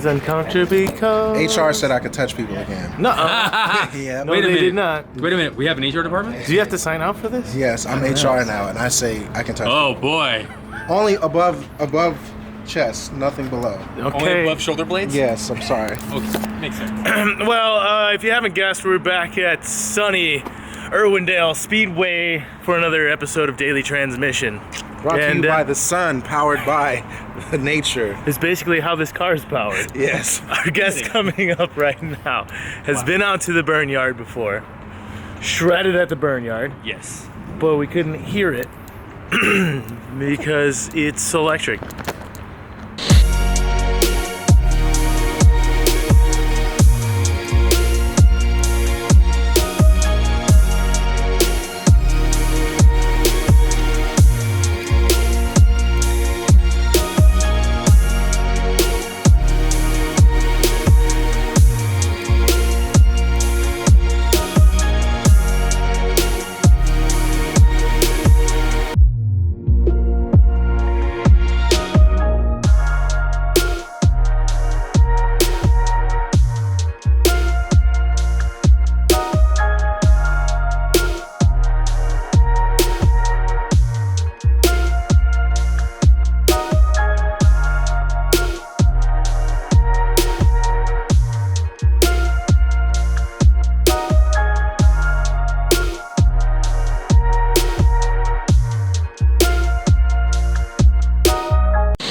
uncomfortably cold. HR said I could touch people again. No. Yeah. No, Wait a they minute. did not. Wait a minute. We have an HR department? Do you have to sign out for this? Yes, I'm HR now, and I say I can touch Oh boy. people. Only above chest, nothing below. Only Okay. above shoulder blades? Yes, I'm sorry. Okay. Makes sense. Well, if you haven't guessed, we're back at sunny Irwindale Speedway for another episode of Daily Transmission. Brought to And, you by the sun, powered by nature. It's basically how this car is powered. Yes. Our guest coming up right now has been out to the burn yard before, shredded at the burn yard, Yes. but we couldn't hear it because it's electric.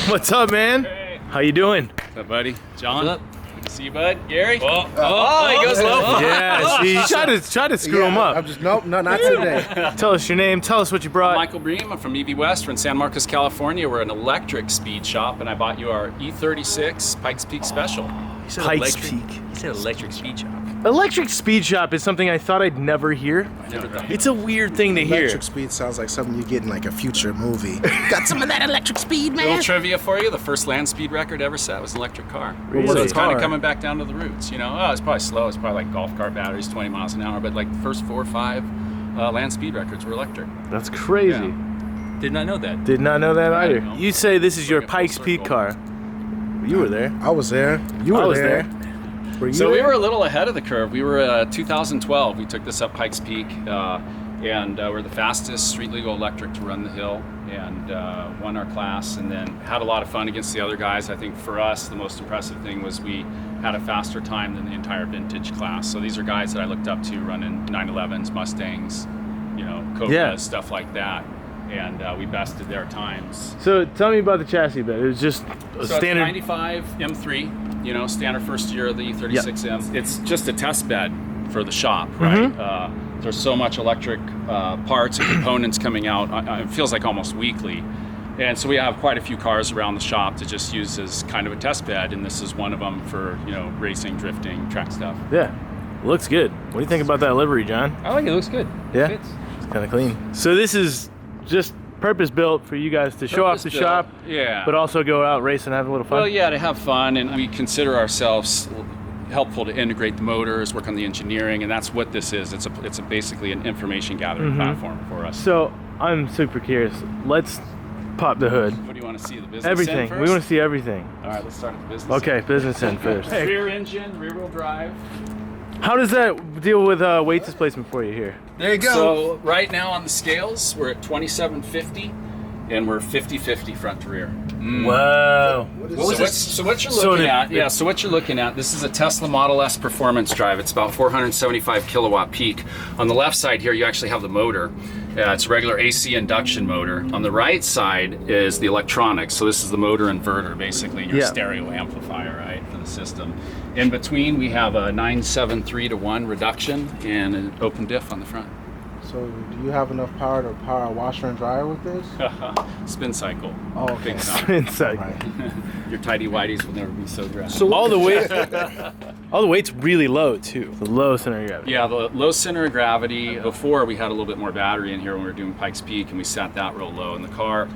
What's up, man? Hey. How you doing? What's up, buddy? John? What's up? Good to see you, bud. Gary? Oh, he goes low. Yeah, see, try to screw him I'm up. just no, not today. Tell us your name. Tell us what you brought. Michael Bream. I'm from EV West. We're in San Marcos, California. We're an electric speed shop, and I bought you our E36 Pikes Peak Special. Pikes Peak. He said electric speed shop. Electric speed shop is something I thought I'd never hear. Never thought. It's a weird thing to hear. Electric speed sounds like something you get in like a future movie. Got some of that electric speed, Little man. trivia for you: the first land speed record ever set was an electric car. Really? So it's kind Car. of coming back down to the roots. You know, oh, it's probably slow. It's probably like golf car batteries, 20 miles an hour. But like the first 4 or 5 land speed records were electric. That's crazy. Yeah. Did not know that. Did not know that either. know. You say this is your Bring it full Pikes Peak circle. car. You were there. I was there. You I were was there. Were you So we there? were a little ahead of the curve. We were 2012. We took this up Pikes Peak, and we're the fastest street legal electric to run the hill, and won our class, and then had a lot of fun against the other guys. I think for us, the most impressive thing was we had a faster time than the entire vintage class. So these are guys that I looked up to running 911s, Mustangs, you know, Cobras, Yeah. stuff like that, and we bested their times. So tell me about the chassis bed. It was just a So standard. it's 95 M3, you know, standard first year of the E36M. It's just a test bed for the shop, right? There's so much electric parts and components coming out. It feels like almost weekly. And so we have quite a few cars around the shop to just use as kind of a test bed, and this is one of them for, you know, racing, drifting, track stuff. Yeah, looks good. What do you think about that livery, John? I like it. It looks good. Yeah, Fits. it's kind of clean. So this is just purpose built for you guys to show off the Purpose-built, shop, yeah. but also go out race and have a little fun. Well, yeah, to have fun, and we consider ourselves helpful to integrate the motors, work on the engineering, and that's what this is. It's basically an information gathering platform for us. So I'm super curious. Let's pop the hood. What do you want to see? The business Everything. end first? We want to see everything. All right, let's start at the business. Okay, business end first. Rear engine, rear wheel drive. How does that deal with weight displacement for you here? There you go. So right now on the scales, we're at 2750, and we're 50-50 front to rear. Wow. So what you're So looking the- at, yeah. So what you're looking at, this is a Tesla Model S performance drive. It's about 475 kilowatt peak. On the left side here, you actually have the motor. It's a regular AC induction motor. On the right side is the electronics. So this is the motor inverter, basically, and your Yeah. stereo amplifier, right, for the system. In between, we have a 973-to-1 reduction and an open diff on the front. So do you have enough power to power a washer and dryer with this? Spin cycle. Oh, okay. Big time. Inside. Right. Your tidy whities will never be so dry. So all the weight's really low too. The low center of gravity. Yeah, the low center of gravity. Before we had a little bit more battery in here when we were doing Pikes Peak, and we sat that real low. And the car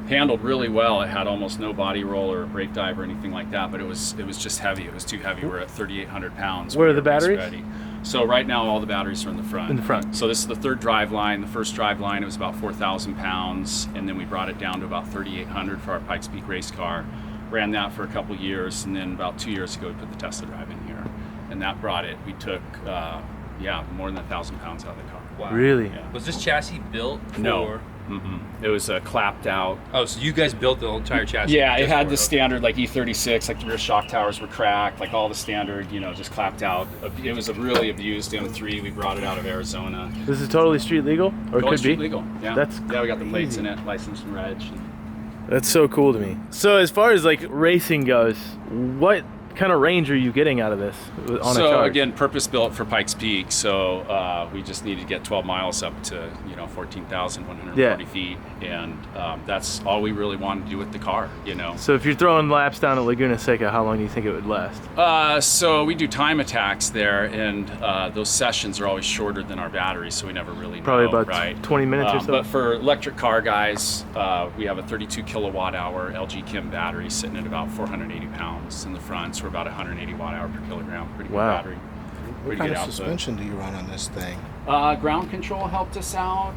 handled really well. It had almost no body roll or brake dive or anything like that, but it was just heavy. It was too heavy. We're at 3,800 pounds. Where are when the we were race batteries? ready. So right now all the batteries are in the front. In the front. So this is the third drive line. The first drive line, it was about 4,000 pounds, and then we brought it down to about 3,800 for our Pikes Peak race car. ran that for a couple years, and then about 2 years ago we put the Tesla drive in here, and that brought it. We took more than 1,000 pounds out of the car. Wow. Really? Yeah. Was this chassis built for? No. It was clapped out. Oh, so you guys built the entire chassis? Yeah, it just had for the standard like E36, like the rear shock towers were cracked, like all the standard, just clapped out. It was a really abused M3. We brought it out of Arizona. This is totally street legal, or it Totally could street be. legal. Yeah. That's we got the plates crazy. in it, license and reg. That's so cool to me. So as far as like racing goes, what kind of range are you getting out of this on a So charge? again, purpose built for Pikes Peak. So we just needed to get 12 miles up to 14,140 feet, and that's all we really wanted to do with the car. So if you're throwing laps down at Laguna Seca, how long do you think it would last? So we do time attacks there, and those sessions are always shorter than our batteries, so we never really Probably know, about right? 20 minutes or so. But for electric car guys, we have a 32 kilowatt hour LG Chem battery sitting at about 480 pounds in the front, so we're about 180 watt hour per kilogram. Pretty good Wow. battery. What Pretty kind good of output. suspension do you run on this thing? Ground Control helped us out.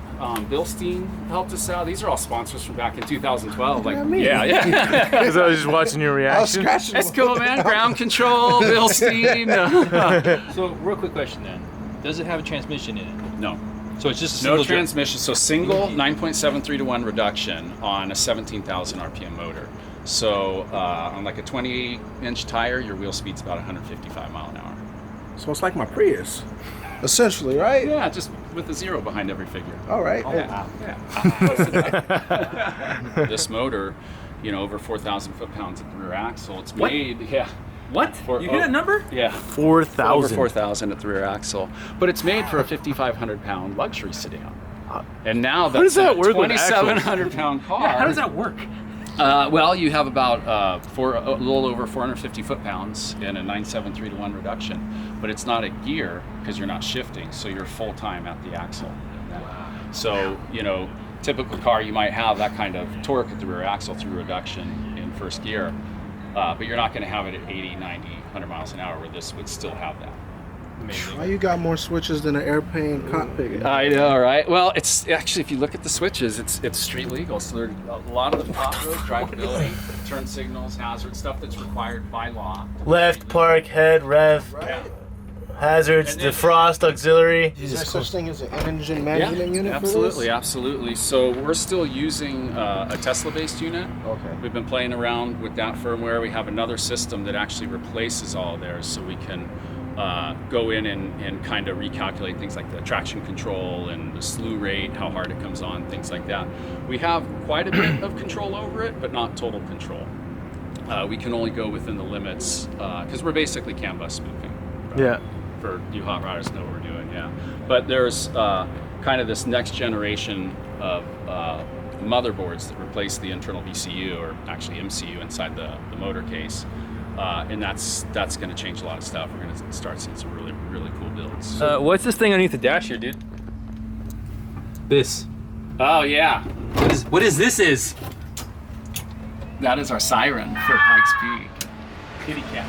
Bilstein helped us out. These are all sponsors from back in 2012. Look at me. Yeah. Because I was just watching your I was reaction. scratching. That's cool, man. Ground Control, Bilstein. So, real quick question then: does it have a transmission in it? No. So it's just a No single transmission. So single 9.73 to 1 reduction on a 17,000 RPM motor. So on like a 28-inch tire, your wheel speed's about 155 mile an hour. So it's like my Prius, essentially, right? Yeah, just with a zero behind every figure. All right. This motor, over 4,000 foot-pounds at the rear axle. It's What? made, yeah. What? For- You hear that number? Yeah. 4,000. Over 4,000 at the rear axle. But it's made for a 5,500-pound luxury sedan. And now that's does that a work with axles? 2,700-pound car. Yeah, how does that work? Well, you have about a little over 450 foot-pounds in a 9.73 to 1 reduction, but it's not a gear because you're not shifting, so you're full-time at the axle. So, typical car, you might have that kind of torque at the rear axle through reduction in first gear, but you're not going to have it at 80, 90, 100 miles an hour where this would still have that. Amazing. Why you got more switches than an airplane cockpit? I know, right? Well, it's actually, if you look at the switches, it's street legal. So there are a lot of the off-road drivability, turn signals, hazard stuff that's required by law. Left, park, head, rev, hazards, And then- defrost, auxiliary. Is there such thing as an engine management unit absolutely, for absolutely. So we're still using a Tesla-based unit. Okay. We've been playing around with that firmware. We have another system that actually replaces all of theirs, so we can go in and kind of recalculate things like the traction control and the slew rate, how hard it comes on, things like that. We have quite a bit of control over it, but not total control. We can only go within the limits because we're basically CAN bus spoofing. Yeah. For you hot rodders know what we're doing, yeah. But there's kind of this next generation of motherboards that replace the internal VCU, or actually MCU, inside the motor case. And that's going to change a lot of stuff. We're going to start seeing some really, really cool builds. What's this thing underneath the dash here, dude? This. Oh, yeah. What is this? That is our Siren for Pikes Peak. Kitty cat.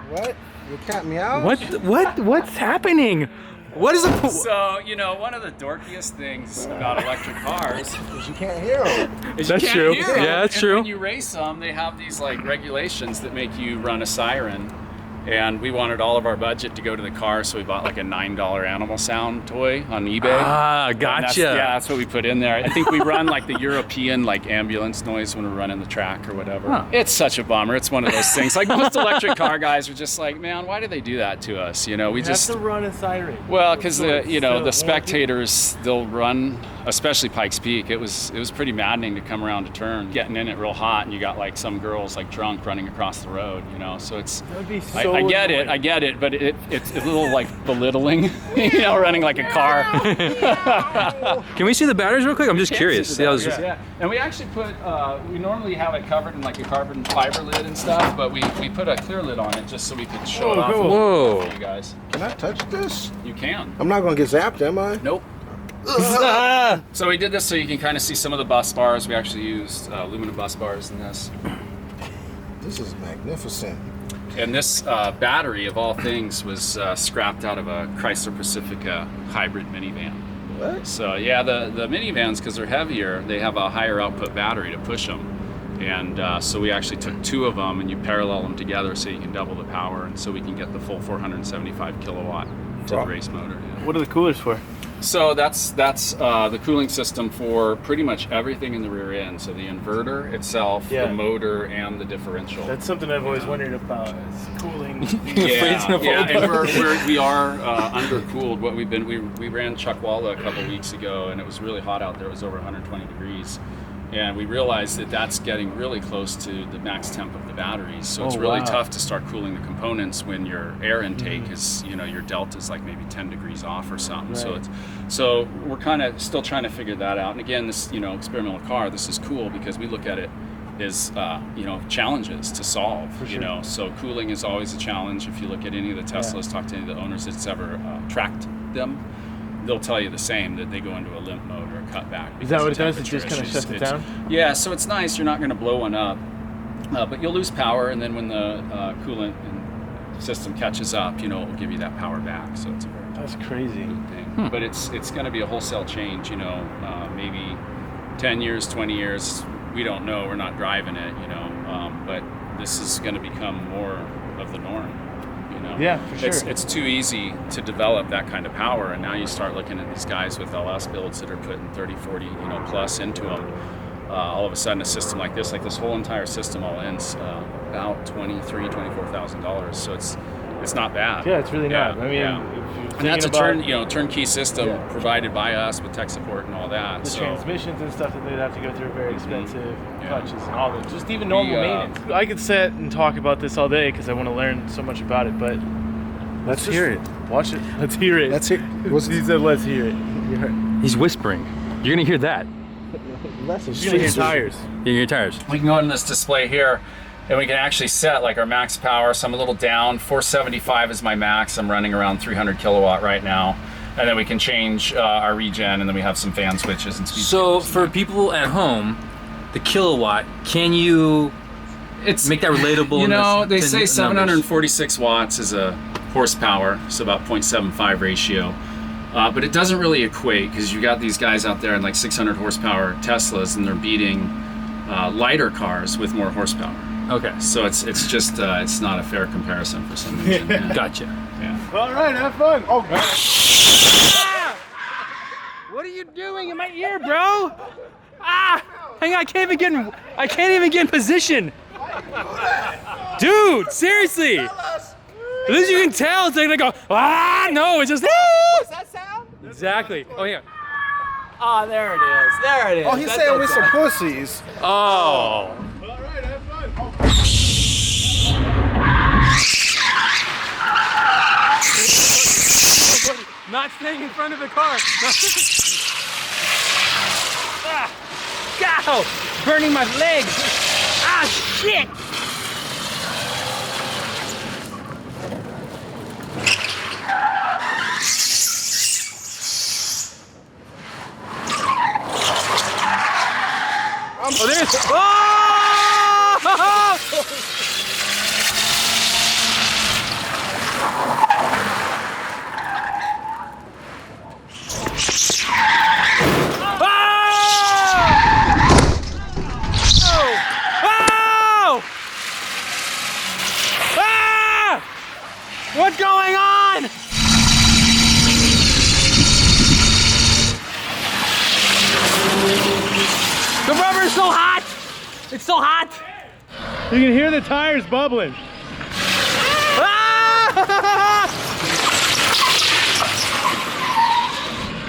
What? You cat me out? What's happening? What is it? So, one of the dorkiest things about electric cars Because you can't hear them. is That's you can't true. hear 'em. Yeah, that's And true. when you race them, they have these regulations that make you run a siren. And we wanted all of our budget to go to the car, so we bought a $9 animal sound toy on eBay. Ah, And gotcha. that's what we put in there. I think we run the European ambulance noise when we're running the track or whatever. Huh. It's such a bummer. It's one of those things. Most electric car guys are just like, man, why do they do that to us? We You just have to run a siren. well, because So it's, the spectators, they'll run, especially Pikes Peak. It was pretty maddening to come around a turn, getting in it real hot, and you got some girls drunk running across the road. So it's. That would be I so get it, annoying. but it's a little belittling, running like a car. Can we see the batteries real quick? I'm just curious. Yeah. And we actually put, we normally have it covered in a carbon fiber lid and stuff, but we put a clear lid on it just so we could show it Oh, off cool. Whoa. for you guys. Can I touch this? You can. I'm not going to get zapped, am I? Nope. So we did this so you can kind of see some of the bus bars. We actually used aluminum bus bars in this. This is magnificent. And this battery, of all things, was scrapped out of a Chrysler Pacifica hybrid minivan. What? So yeah, the minivans, because they're heavier, they have a higher output battery to push them. And so we actually took 2 of them and you parallel them together so you can double the power, and so we can get the full 475 kilowatt to the race motor. Yeah. What are the coolers for? So that's the cooling system for pretty much everything in the rear end. So the inverter itself, the motor, and the differential. That's something I've always wondered about. Is cooling. And we are undercooled. What we've been we ran Chuckwalla a couple weeks ago, and it was really hot out there. It was over 120 degrees. And we realized that that's getting really close to the max temp of the batteries. So it's really tough to start cooling the components when your air intake is, your delta is like maybe 10 degrees off or something. Right. So we're kind of still trying to figure that out. And again, this, experimental car, this is cool because we look at it as, challenges to solve, So cooling is always a challenge. If you look at any of the Teslas, talk to any of the owners that's ever tracked them, they'll tell you the same, that they go into a limp mode or a cutback. Is that what it does? It just kind of shuts it down? Yeah, so it's nice. You're not going to blow one up, but you'll lose power, and then when the coolant and system catches up, it will give you that power back. So it's a very That's crazy. good thing. But it's going to be a wholesale change, maybe 10 years, 20 years. We don't know. We're not driving it, but this is going to become more of the norm. Yeah, for sure. It's too easy to develop that kind of power, and now you start looking at these guys with LS builds that are putting 30, 40, plus into them. All of a sudden, a system like this whole entire system all ends about $24,000. So it's not bad. Yeah, it's really not. I mean, and that's a turnkey system provided by us with tech support and all that. The transmissions and stuff that they'd have to go through are very expensive. Clutches and all that. Just even normal maintenance. I could sit and talk about this all day because I want to learn so much about it, but let's hear it. Watch it. Let's hear it. Let's hear. He said, "Let's hear it." He's whispering. You're gonna hear that. You're gonna hear tires. You hear tires. We can go on this display here, and we can actually set like our max power. So I'm a little down. 475 is my max. I'm running around 300 kilowatt right now. And then we can change our regen, and then we have some fan switches and speed. So for people at home, the kilowatt, can you make that relatable? They say 746 watts is a horsepower, so about 0.75 ratio. But it doesn't really equate, because you got these guys out there in like 600 horsepower Teslas, and they're beating lighter cars with more horsepower. Okay. So it's just it's not a fair comparison for some reason. Yeah. Gotcha. Yeah. All right, have fun. Oh, what are you doing in my ear, bro? Hang on, I can't even get in position. Dude, seriously. At least you can tell. It's like they go, no, it's just. What's that sound? Exactly. Oh, yeah. Oh, there it is. There it is. Oh, he's saying we're some pussies. Oh. all right, have fun. Not staying in front of the car. Ow! Burning my legs. Shit! Oh, there's. What's going on? The rubber is so hot. It's so hot. You can hear the tires bubbling.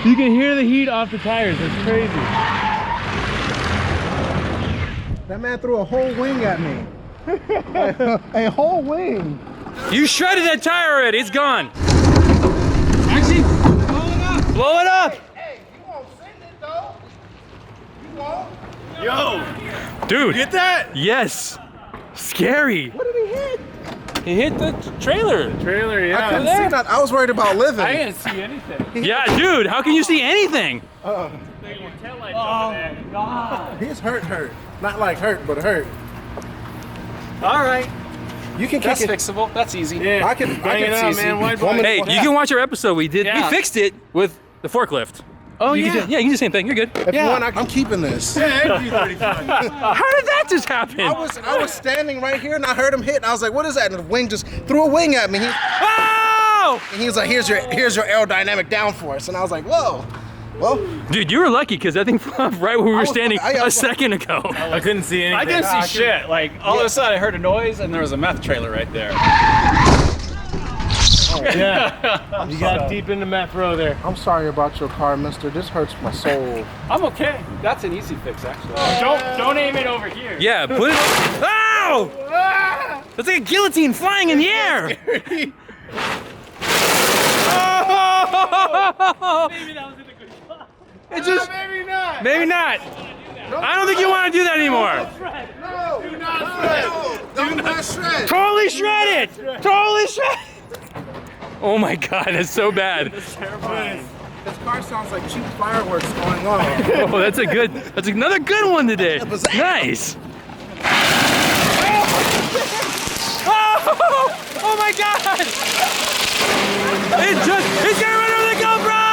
You can hear the heat off the tires. It's crazy. That man threw a whole wing at me. A whole wing. You shredded that tire already. It's gone. Actually, blow it up. Hey, you won't send it though. You won't. Yo, Dude. get that? Yes. Scary. What did he hit? He hit the trailer. Trailer, I yeah. couldn't see that. I was worried about living. I didn't see anything. Yeah, dude. How can you see anything? He's hurt. Not like hurt, but hurt. All right. You can That's kick it. fixable. That's easy. Yeah. I can Bang it see up, man. Wide body. Hey, you can watch our episode we did. Yeah. We fixed it with the forklift. Oh, yeah. You can do the same thing. You're good. If you want, I'm keeping this. How did that just happen? I was standing right here and I heard him hit. And I was like, what is that? And the wing just threw a wing at me. Oh! And he was like, here's your aerodynamic downforce. And I was like, whoa. Well, dude, you were lucky because that thing flew up right where we were standing a second ago. I couldn't see anything. I didn't see shit. Like all of a sudden I heard a noise and there was a meth trailer right there. Yeah, you got deep into meth row there. I'm sorry about your car, mister. This hurts my soul. I'm okay. That's an easy fix, actually. Don't aim it over here. Yeah, put it. Ow! That's like a guillotine flying in the air. Maybe that was in a good spot. It just. Maybe not. Maybe not. I don't think you want to do that anymore. No, do not shred. Do not shred. Totally shred it. Totally shred. Oh my God, that's so bad. This car sounds like cheap fireworks going on. Oh, that's another good one today. Nice. Oh my God. It's gonna run over the GoPro.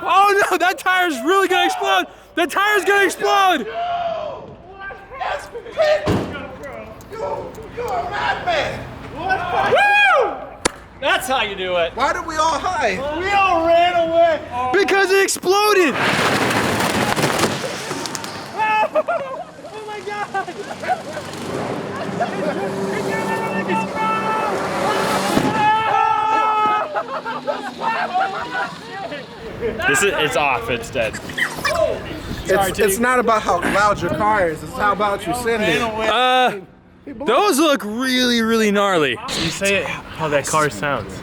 Oh no, that tire's really gonna explode! The tire's gonna explode! You're a madman. Woo! That's how you do it. Why did we all hide? We all ran away. Because it exploded! Oh my God! It's gonna run like a It's off. It's dead. It's not about how loud your car is. It's how about you send it. Those look really, really gnarly. You say it how that car sounds.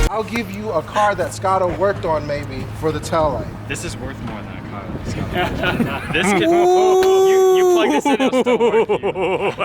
I'll give you a car that Scotto worked on maybe for the tail light. This is worth more than a car. This can, you plug this in, it'll still work.